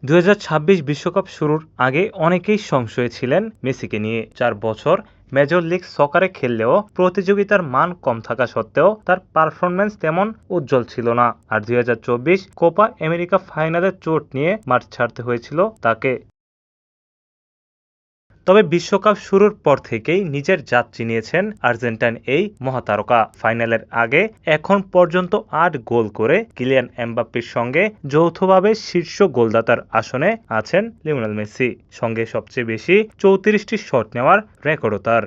2026 বিশ্বকাপ শুরুর আগে অনেকেই সংশয়ে ছিলেন মেসিকে নিয়ে। 4 বছর মেজর লিগ সকারে খেললেও প্রতিযোগিতার মান কম থাকা সত্ত্বেও তার পারফরম্যান্স তেমন উজ্জ্বল ছিল না। আর 2024 কোপা আমেরিকা ফাইনালে চোট নিয়ে মাঠ ছাড়তে হয়েছিল তাকে। তবে বিশ্বকাপ শুরুর পর থেকেই নিজের জাত চিনিয়েছেন আর্জেন্টাইন এই মহাতারকা। ফাইনালের আগে এখন পর্যন্ত 8 গোল করে কিলিয়ান এমবাপ্পের সঙ্গে যৌথভাবে শীর্ষ গোলদাতার আসনে আছেন লিওনেল মেসি। সঙ্গে সবচেয়ে বেশি 34টি শট নেওয়ার রেকর্ডও তার।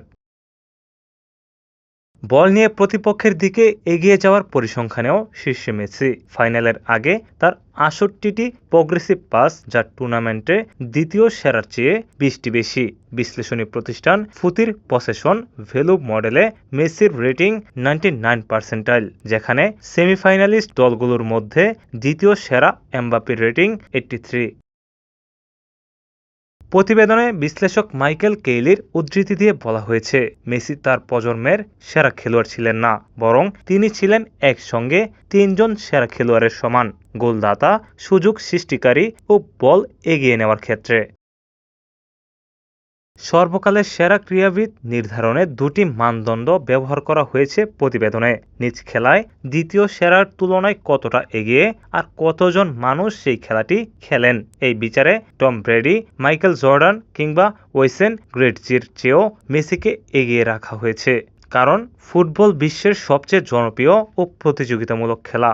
বল নিয়ে প্রতিপক্ষের দিকে এগিয়ে যাওয়ার পরিসংখ্যানেও শীর্ষে মেসি। ফাইনালের আগে তার 68টি প্রগ্রেসিভ পাস, যা টুর্নামেন্টে দ্বিতীয় সেরার চেয়ে 20টি বেশি। বিশ্লেষণী প্রতিষ্ঠান ফুতির পসেশন ভ্যালু মডেলে মেসির রেটিং 99%, যেখানে সেমিফাইনালিস্ট দলগুলোর মধ্যে দ্বিতীয় সেরা এমবাপ্পের রেটিং 83। প্রতিবেদনে বিশ্লেষক মাইকেল কেইলির উদ্ধৃতি দিয়ে বলা হয়েছে, মেসি তার প্রজন্মের সেরা খেলোয়াড় ছিলেন না, বরং তিনি ছিলেন একসঙ্গে 3 জন সেরা খেলোয়াড়ের সমান: গোলদাতা, সুযোগ সৃষ্টিকারী ও বল এগিয়ে নেওয়ার ক্ষেত্রে। সর্বকালের সেরা ক্রীড়াবিদ নির্ধারণে 2টি মানদণ্ড ব্যবহার করা হয়েছে প্রতিবেদনে: নিজ খেলায় দ্বিতীয় সেরার তুলনায় কতটা এগিয়ে আর কতজন মানুষ সেই খেলাটি খেলেন। এই বিচারে টম ব্রেডি, মাইকেল জর্ডান কিংবা ওয়েসেন গ্রেটজির চেয়েও মেসিকে এগিয়ে রাখা হয়েছে, কারণ ফুটবল বিশ্বের সবচেয়ে জনপ্রিয় ও প্রতিযোগিতামূলক খেলা।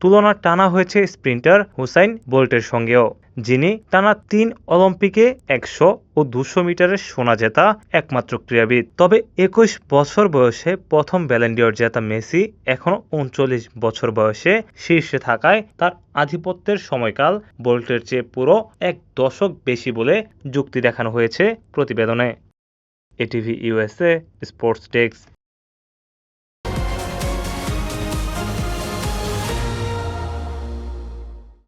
তুলনা টানা হয়েছে স্প্রিন্টার হুসাইন বোল্টের সঙ্গেও, যিনি টানা 3 অলিম্পিকে 100 ও 200 মিটারের সোনা জেতা একমাত্র ক্রীড়াবিদ। তবে 21 বছর বয়সে প্রথম ব্যালন ডি'র জেতা মেসি এখনও 39 বছর বয়সে শীর্ষে থাকায় তার আধিপত্যের সময়কাল বোল্টের চেয়ে পুরো 1 দশক বেশি বলে যুক্তি দেখানো হয়েছে প্রতিবেদনে। ATV USA sports desk.